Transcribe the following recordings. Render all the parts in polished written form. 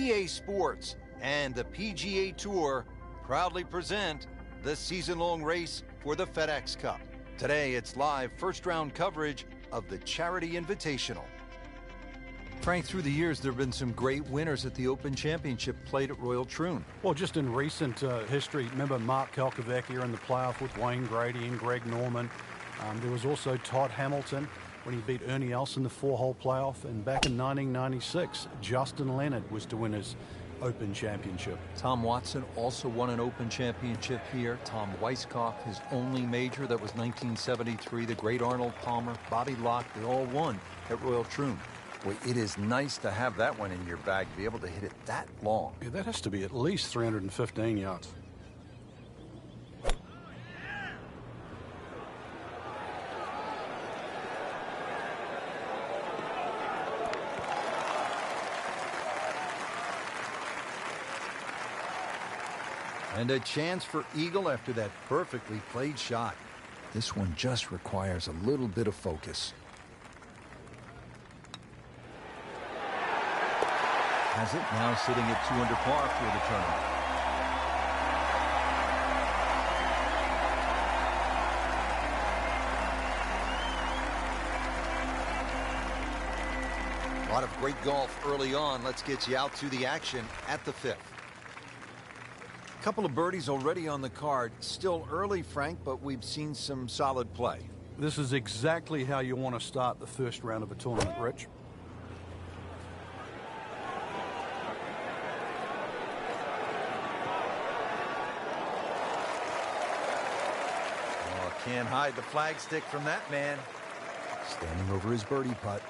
EA Sports and the PGA Tour proudly present the season-long race for the FedEx Cup. Today, it's live first-round coverage of the Charity Invitational. Frank, through the years, there have been some great winners at the Open Championship played at Royal Troon. Well, just in recent history, remember Mark Kalkovecchia in the playoff with Wayne Grady and Greg Norman. There was also Todd Hamilton when he beat Ernie Els in the 4-hole playoff. And back in 1996, Justin Leonard was to win his Open Championship. Tom Watson also won an Open Championship here. Tom Weiskopf, his only major, that was 1973. The great Arnold Palmer, Bobby Locke, they all won at Royal Troon. Boy, it is nice to have that one in your bag, to be able to hit it that long. Yeah, that has to be at least 315 yards. And a chance for eagle after that perfectly played shot. This one just requires a little bit of focus. Has it now sitting at 2 under par for the tournament. A lot of great golf early on. Let's get you out to the action at the 5th. Couple of birdies already on the card. Still early, Frank, but we've seen some solid play. This is exactly how you want to start the first round of a tournament, Rich. Oh, can't hide the flagstick from that man. Standing over his birdie putt.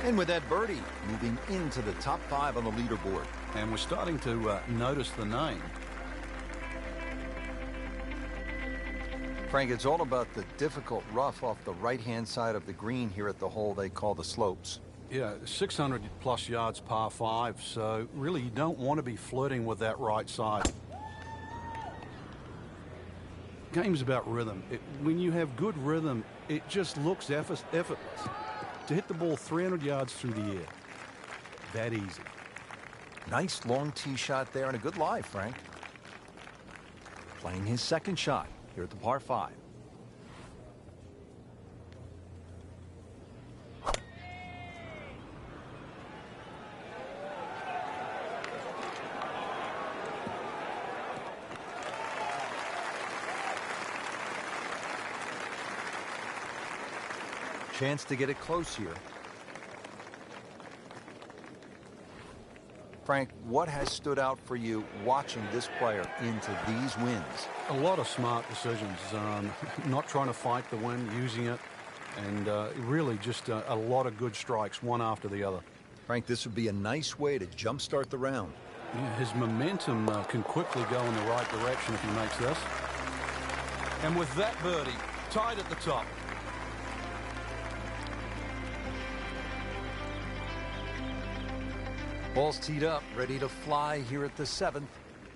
And with that birdie, moving into the top 5 on the leaderboard. And we're starting to notice the name. Frank, it's all about the difficult rough off the right-hand side of the green here at the hole they call the slopes. Yeah, 600-plus yards par 5, so really you don't want to be flirting with that right side. Game's about rhythm. When you have good rhythm, it just looks effortless. To hit the ball 300 yards through the air, that easy. Nice long tee shot there and a good lie, Frank. Playing his second shot here at the par 5. Chance to get it close here. Frank, what has stood out for you watching this player into these wins? A lot of smart decisions. Not trying to fight the wind, using it, and really just a lot of good strikes, one after the other. Frank, this would be a nice way to jumpstart the round. Yeah, his momentum can quickly go in the right direction if he makes this. And with that birdie, tied at the top. Ball's teed up, ready to fly here at the 7th.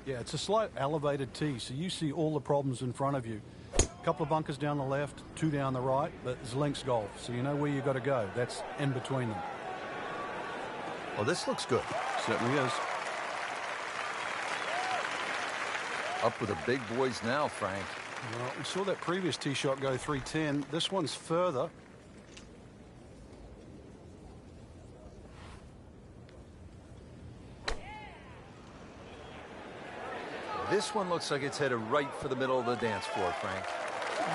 Yeah, it's a slight elevated tee, so you see all the problems in front of you. A couple of bunkers down the left, 2 down the right, but it's links golf, so you know where you've got to go. That's in between them. Well, this looks good. Certainly is. Up with the big boys now, Frank. Well, we saw that previous tee shot go 310. This one's further. This one looks like it's headed right for the middle of the dance floor, Frank.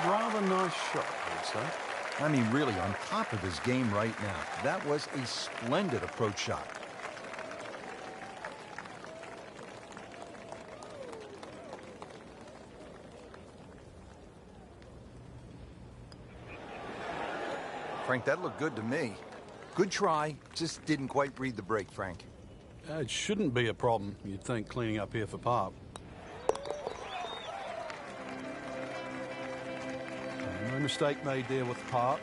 Rather nice shot, I would say. I mean, really on top of his game right now. That was a splendid approach shot. Frank, that looked good to me. Good try, just didn't quite read the break, Frank. It shouldn't be a problem, you'd think, cleaning up here for par. No mistake made there with par.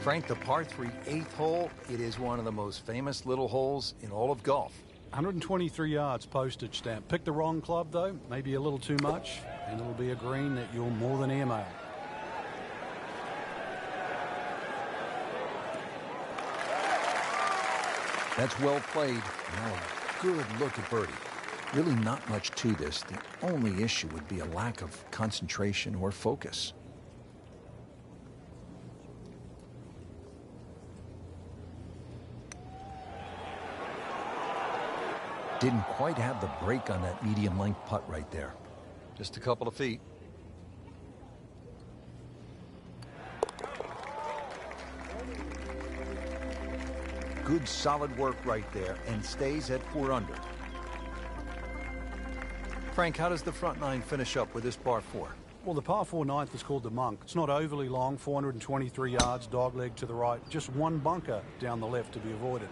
Frank, the par 3 8th hole, it is one of the most famous little holes in all of golf. 123 yards postage stamp. Pick the wrong club, though, maybe a little too much, and it'll be a green that you'll more than airmail. That's well played. Now a good look at birdie. Really not much to this. The only issue would be a lack of concentration or focus. Didn't quite have the break on that medium length putt right there. Just a couple of feet. Good solid work right there, and stays at 4 under. Frank, how does the front nine finish up with this par 4? Well, the par 4 ninth is called the Monk. It's not overly long, 423 yards, dogleg to the right. Just one bunker down the left to be avoided.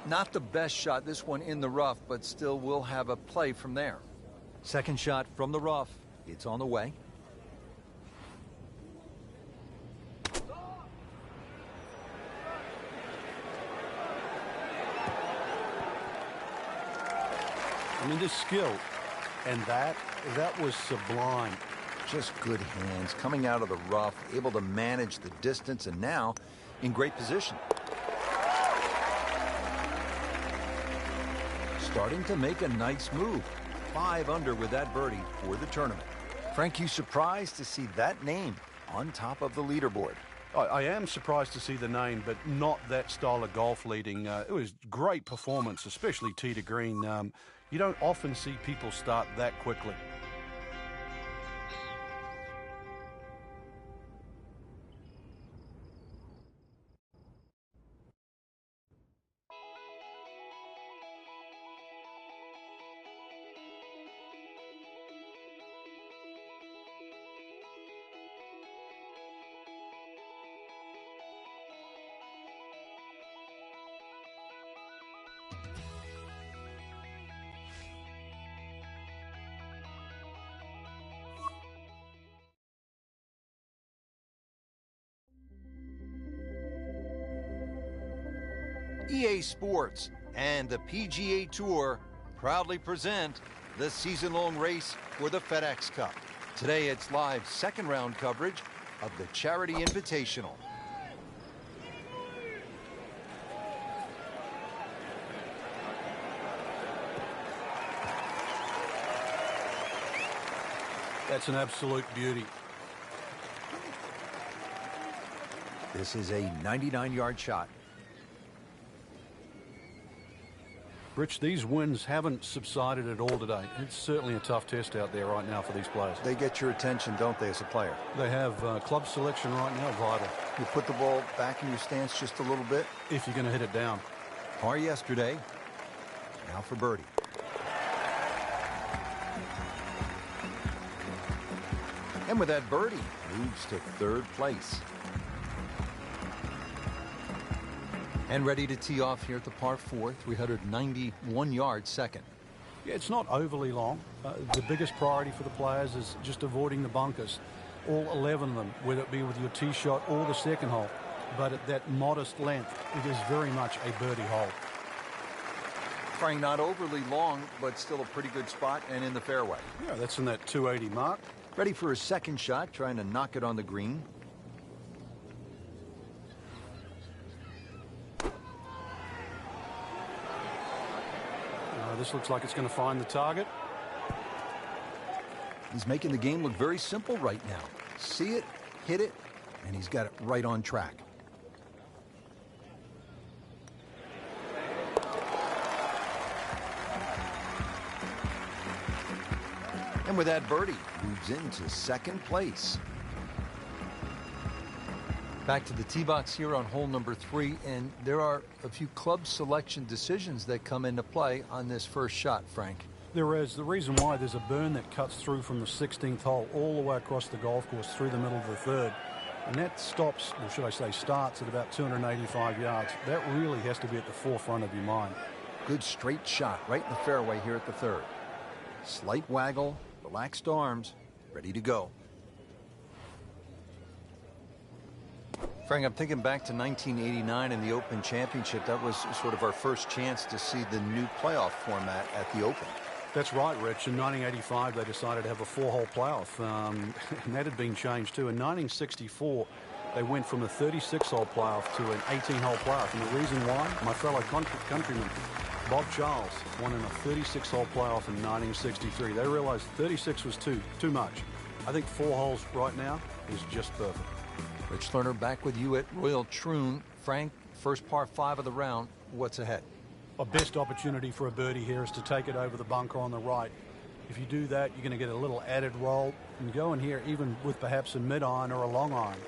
Not the best shot, this one in the rough, but still will have a play from there. Second shot from the rough. It's on the way. I mean, just skill. And that was sublime. Just good hands, coming out of the rough, able to manage the distance, and now in great position. Starting to make a nice move. 5 under with that birdie for the tournament. Frank, you surprised to see that name on top of the leaderboard? I am surprised to see the name, but not that style of golf leading. It was great performance, especially tee to green. You don't often see people start that quickly. EA Sports and the PGA Tour proudly present the season-long race for the FedEx Cup. Today it's live second round coverage of the Charity Invitational. That's an absolute beauty. This is a 99-yard shot. Rich, these winds haven't subsided at all today. It's certainly a tough test out there right now for these players. They get your attention, don't they, as a player? They have club selection right now vital. You put the ball back in your stance just a little bit. If you're going to hit it down. Par yesterday. Now for birdie. And with that birdie, moves to 3rd place. And ready to tee off here at the par 4, 391-yard second. Yeah, it's not overly long. The biggest priority for the players is just avoiding the bunkers. All 11 of them, whether it be with your tee shot or the second hole. But at that modest length, it is very much a birdie hole. Frank, not overly long, but still a pretty good spot and in the fairway. Yeah, that's in that 280 mark. Ready for his second shot, trying to knock it on the green. This looks like it's going to find the target. He's making the game look very simple right now. See it, hit it, and he's got it right on track. And with that birdie, moves into 2nd place. Back to the tee box here on hole number 3, and there are a few club selection decisions that come into play on this first shot, Frank. There is. The reason why, there's a burn that cuts through from the 16th hole all the way across the golf course through the middle of the 3rd. And that stops, or should I say starts, at about 285 yards. That really has to be at the forefront of your mind. Good straight shot right in the fairway here at the 3rd. Slight waggle, relaxed arms, ready to go. Frank, I'm thinking back to 1989 in the Open Championship. That was sort of our first chance to see the new playoff format at the Open. That's right, Rich. In 1985, they decided to have a 4-hole playoff, and that had been changed too. In 1964, they went from a 36-hole playoff to an 18-hole playoff. And the reason why, my fellow countryman, Bob Charles, won in a 36-hole playoff in 1963. They realized 36 was too much. I think 4 holes right now is just perfect. Rich Lerner back with you at Royal Troon. Frank, first par 5 of the round. What's ahead? A best opportunity for a birdie here is to take it over the bunker on the right. If you do that, you're going to get a little added roll and go in here even with perhaps a mid-iron or a long iron.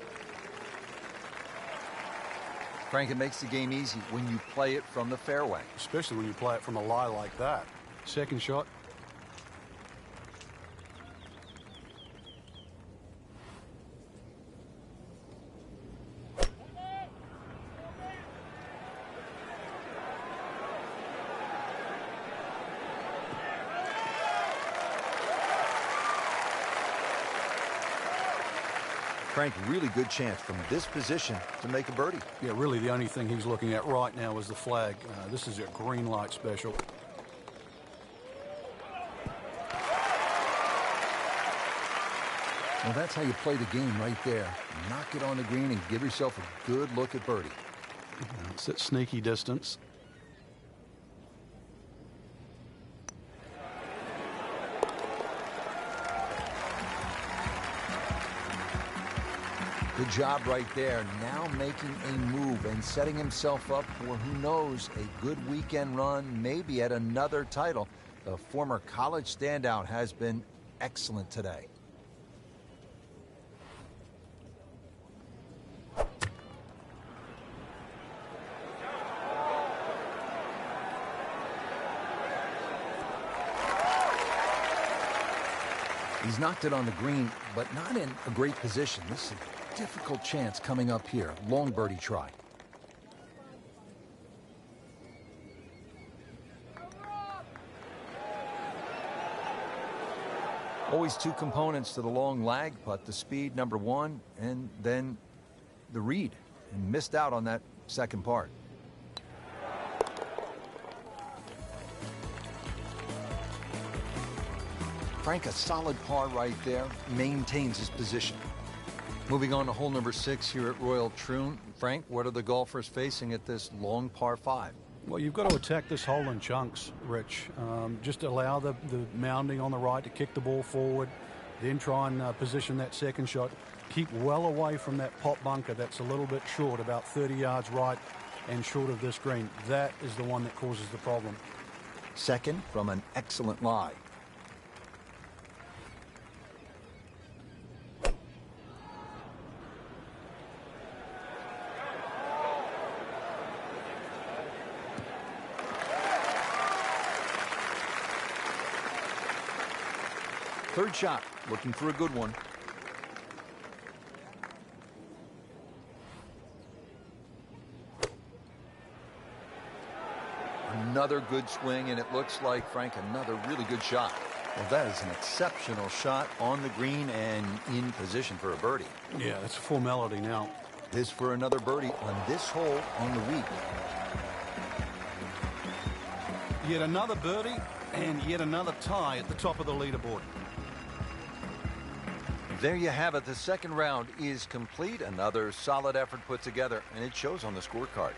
Frank, it makes the game easy when you play it from the fairway. Especially when you play it from a lie like that. Second shot. Frank, really good chance from this position to make a birdie. Yeah, really the only thing he's looking at right now is the flag. This is a green light special. Well, that's how you play the game right there. Knock it on the green and give yourself a good look at birdie. It's at sneaky distance. Good job right there. Now making a move and setting himself up for, who knows, a good weekend run, maybe at another title. The former college standout has been excellent today. He's knocked it on the green, but not in a great position. This is a difficult chance coming up here. Long birdie try. Always two components to the long lag putt, the speed, number one, and then the read. And missed out on that second part. Frank, a solid par right there, maintains his position. Moving on to hole number 6 here at Royal Troon. Frank, what are the golfers facing at this long par 5? Well, you've got to attack this hole in chunks, Rich. Just allow the mounding on the right to kick the ball forward, then try and position that second shot. Keep well away from that pot bunker that's a little bit short, about 30 yards right and short of this green. That is the one that causes the problem. Second from an excellent lie. Third shot, looking for a good one. Another good swing, and it looks like, Frank, another really good shot. Well, that is an exceptional shot on the green and in position for a birdie. Yeah, that's a formality now. This for another birdie on this hole on the week. Yet another birdie and yet another tie at the top of the leaderboard. There you have it. The second round is complete. Another solid effort put together, and it shows on the scorecard.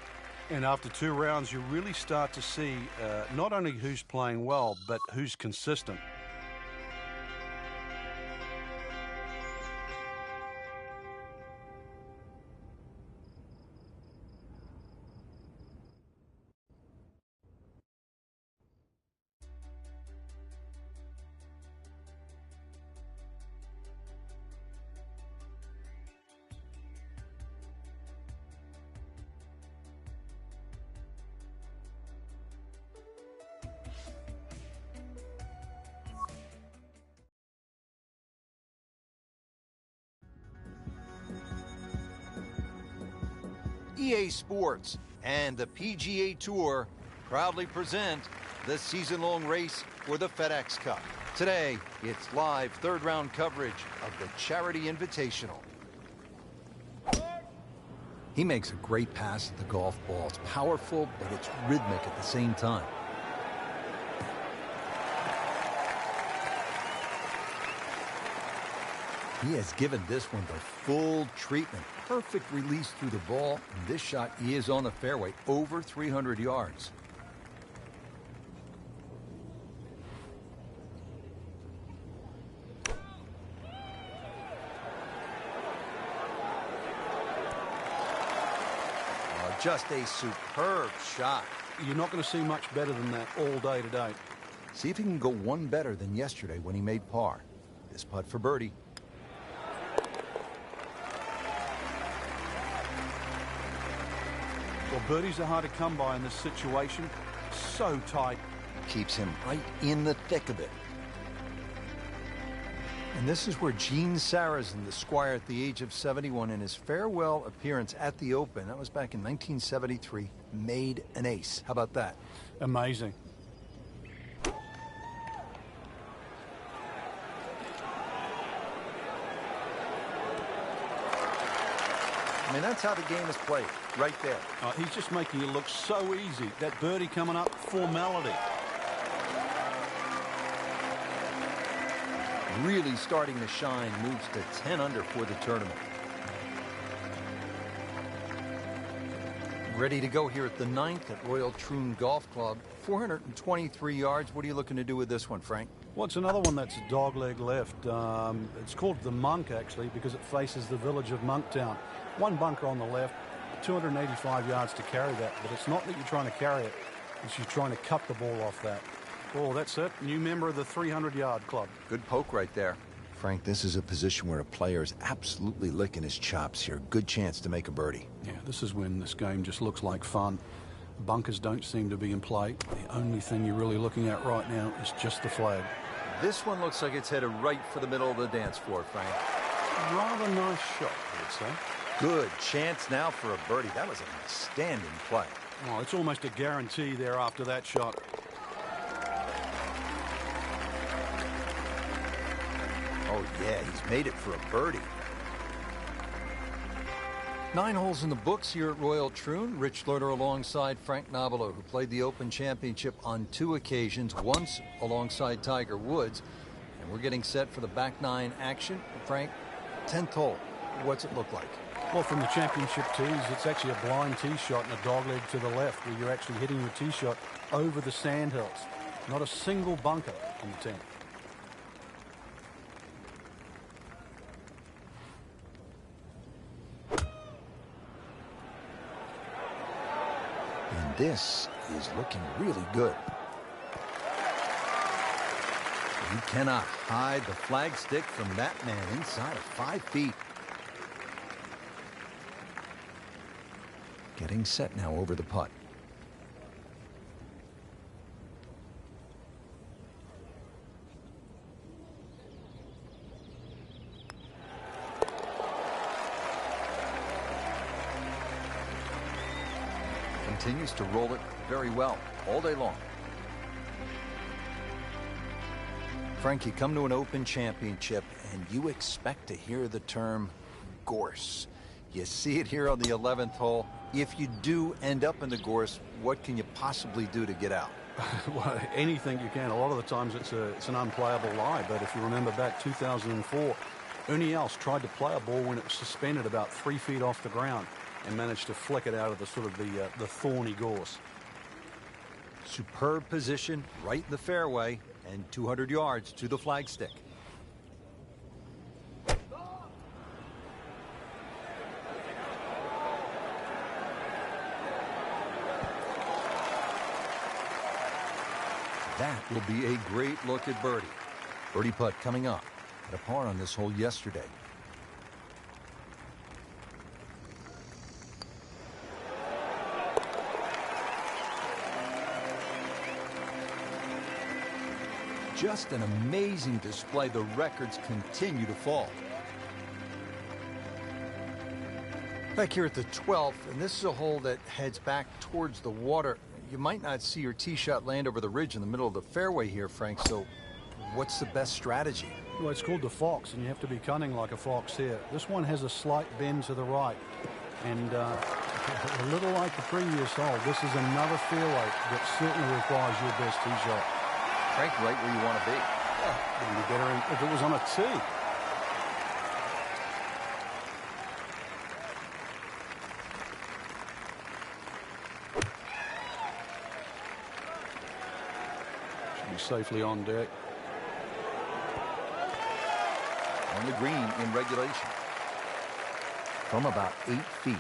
And after 2 rounds, you really start to see not only who's playing well, but who's consistent. EA Sports and the PGA Tour proudly present the season-long race for the FedEx Cup. Today, it's live third-round coverage of the Charity Invitational. He makes a great pass at the golf ball. It's powerful, but it's rhythmic at the same time. He has given this one the full treatment. Perfect release through the ball. And this shot, he is on the fairway, over 300 yards. Just a superb shot. You're not going to see much better than that all day today. See if he can go one better than yesterday when he made par. This putt for birdie. Well, birdies are hard to come by in this situation. So tight. Keeps him right in the thick of it. And this is where Gene Sarazen, the squire at the age of 71, in his farewell appearance at the Open, that was back in 1973, made an ace. How about that? Amazing. I mean, that's how the game is played, right there. He's just making it look so easy. That birdie coming up, formality. Really starting to shine, moves to 10 under for the tournament. Ready to go here at the 9th at Royal Troon Golf Club. 423 yards. What are you looking to do with this one, Frank? Well, it's another one that's a dogleg left. It's called the Monk, actually, because it faces the village of Monktown. One bunker on the left, 285 yards to carry that. But it's not that you're trying to carry it. It's you're trying to cut the ball off that. Oh, that's it. New member of the 300-yard club. Good poke right there. Frank, this is a position where a player is absolutely licking his chops here. Good chance to make a birdie. Yeah, this is when this game just looks like fun. Bunkers don't seem to be in play. The only thing you're really looking at right now is just the flag. This one looks like it's headed right for the middle of the dance floor, Frank. Rather nice shot, I would say. Good chance now for a birdie. That was an outstanding play. Oh, it's almost a guarantee there after that shot. Oh, yeah, he's made it for a birdie. 9 holes in the books here at Royal Troon. Rich Lerner alongside Frank Nobilo, who played the Open Championship on 2 occasions, once alongside Tiger Woods. And we're getting set for the back 9 action. Frank, 10th hole, what's it look like? Well, from the championship tees, it's actually a blind tee shot and a dogleg to the left, where you're actually hitting your tee shot over the sandhills. Not a single bunker on the 10th. And this is looking really good. You cannot hide the flag stick from that man inside of 5 feet. Getting set now over the putt. Continues to roll it very well all day long. Frank, you come to an Open Championship and you expect to hear the term gorse. You see it here on the 11th hole. If you do end up in the gorse, what can you possibly do to get out? Well, anything you can. A lot of the times it's an unplayable lie. But if you remember back 2004, Ernie Els tried to play a ball when it was suspended about 3 feet off the ground and managed to flick it out of the sort of the thorny gorse. Superb position right in the fairway and 200 yards to the flagstick. That will be a great look at birdie. Birdie putt coming up. Had a par on this hole yesterday. Just an amazing display. The records continue to fall. Back here at the 12th, and this is a hole that heads back towards the water. You might not see your tee shot land over the ridge in the middle of the fairway here, Frank, so what's the best strategy? Well, it's called the fox, and you have to be cunning like a fox here. This one has a slight bend to the right. And a little like the previous hole, this is another fairway that certainly requires your best tee shot. Frank, right where you want to be. Yeah, it'd be better if it was on a tee. Should be safely on deck. On the green in regulation. From about 8 feet.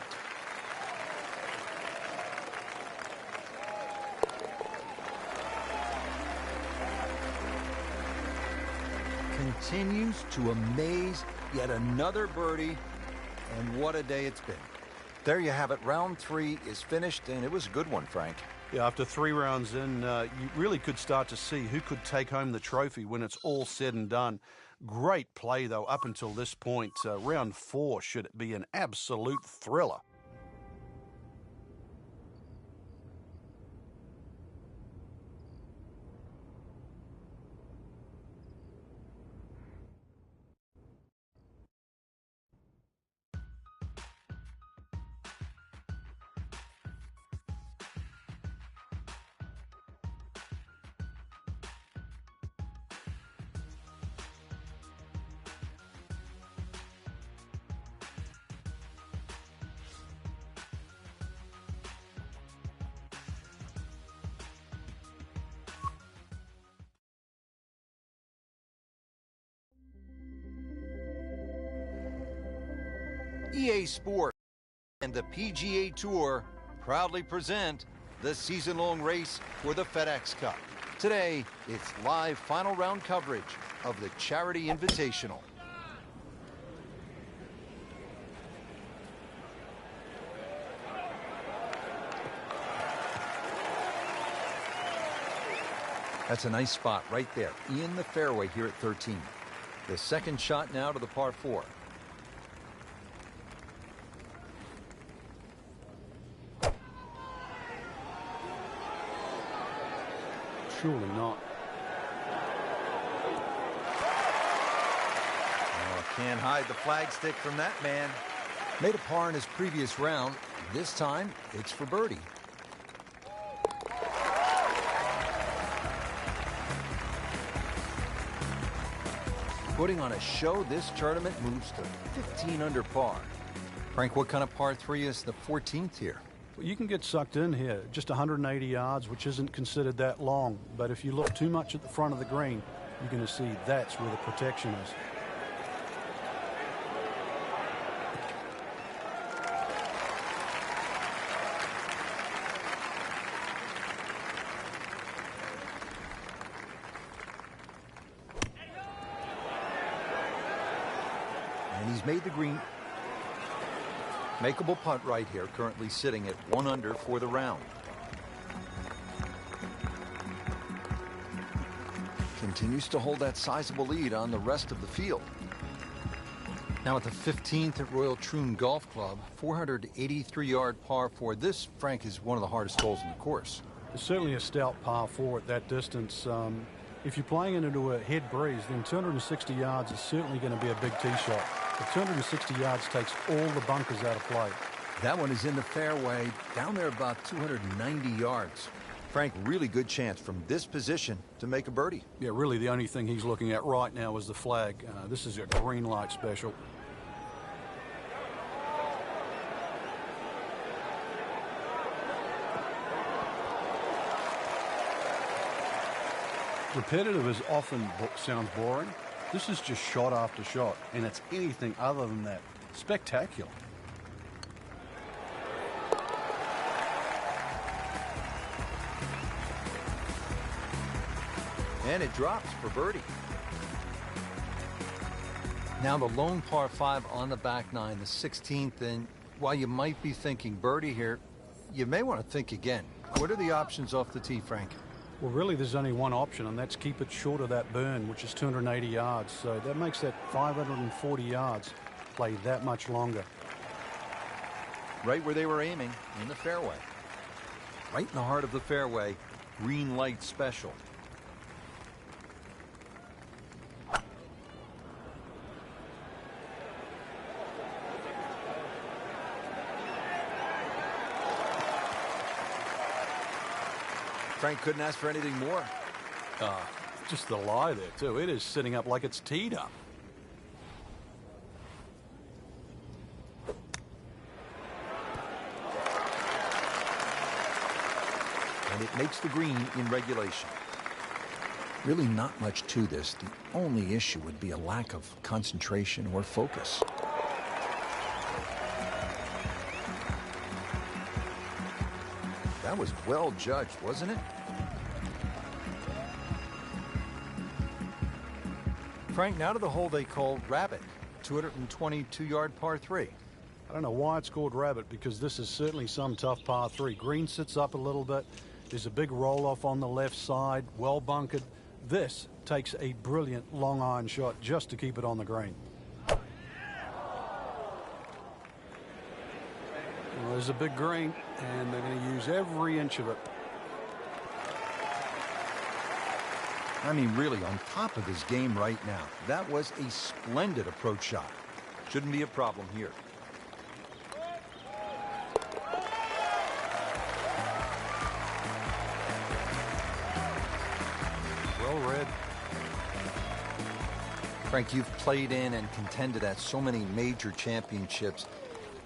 Continues to amaze. Yet another birdie. And what a day it's been. There you have it. Round 3 is finished, and it was a good one, Frank. Yeah, after 3 rounds in, you really could start to see who could take home the trophy when it's all said and done. Great play, though, up until this point. Round 4 should be an absolute thriller. EA Sports and the PGA Tour proudly present the season-long race for the FedEx Cup. Today, it's live final round coverage of the Charity Invitational. That's a nice spot right there in the fairway here at 13. The second shot now to the par 4. Surely not. Oh, can't hide the flagstick from that man. Made a par in his previous round. This time, it's for birdie. Putting on a show, this tournament moves to 15 under par. Frank, what kind of par 3 is the 14th here? Well, you can get sucked in here. Just 180 yards, which isn't considered that long. But if you look too much at the front of the green, you're going to see that's where the protection is. And he's made the green. Makeable putt right here, currently sitting at 1 under for the round. Continues to hold that sizable lead on the rest of the field. Now at the 15th at Royal Troon Golf Club, 483-yard par 4. This, Frank, is one of the hardest holes in the course. It's certainly a stout par 4 at that distance. If you're playing it into a head breeze, then 260 yards is certainly going to be a big tee shot. But 260 yards takes all the bunkers out of play. That one is in the fairway, down there about 290 yards. Frank, really good chance from this position to make a birdie. Yeah, really the only thing he's looking at right now is the flag. This is a green light special. Repetitive is often sounds boring. This is just shot after shot, and it's anything other than that. Spectacular. And it drops for birdie. Now the lone par 5 on the back nine, the 16th, and while you might be thinking birdie here, you may want to think again. What are the options off the tee, Frank? Well, really, there's only one option, and that's keep it short of that burn, which is 280 yards. So that makes that 540 yards play that much longer. Right where they were aiming, in the fairway. Right in the heart of the fairway, green light special. Frank couldn't ask for anything more. Just the lie there, too. It is sitting up like it's teed up. And it makes the green in regulation. Really not much to this. The only issue would be a lack of concentration or focus. That was well judged, wasn't it? Frank, now to the hole they call Rabbit, 222-yard par 3. I don't know why it's called Rabbit, because this is certainly some tough par 3. Green sits up a little bit. There's a big roll-off on the left side, well bunkered. This takes a brilliant long iron shot just to keep it on the green. Well, there's a big green, and they're going to use every inch of it. I mean, really on top of his game right now. That was a splendid approach shot. Shouldn't be a problem here. Well read. Frank, you've played in and contended at so many major championships.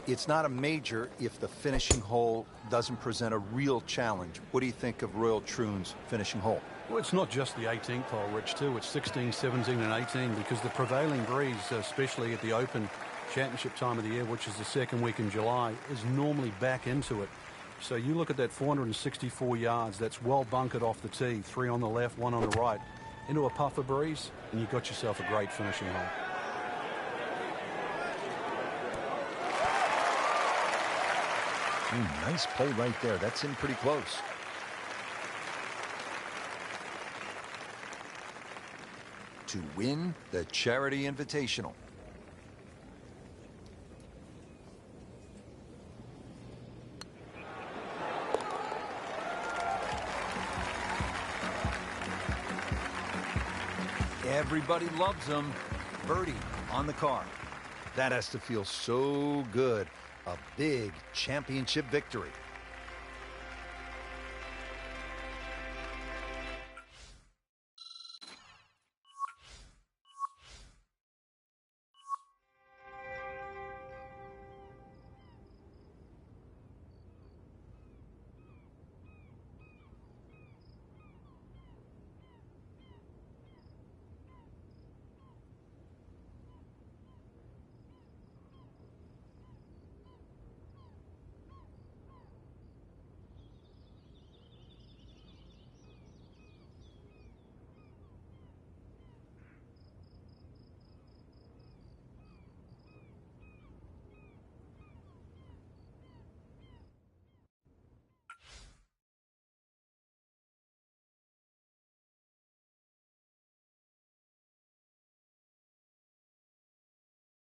It's not a major if the finishing hole doesn't present a real challenge. What do you think of Royal Troon's finishing hole? Well, it's not just the 18th hole, Rich, too. It's 16, 17, and 18, because the prevailing breeze, especially at the Open Championship time of the year, which is the second week in July, is normally back into it. So you look at that 464 yards, that's well bunkered off the tee, 3 on the left, 1 on the right, into a puffer breeze, and you've got yourself a great finishing hole. Nice play right there. That's in pretty close. To win the Charity Invitational. Everybody loves him. Birdie on the card. That has to feel so good. A big championship victory.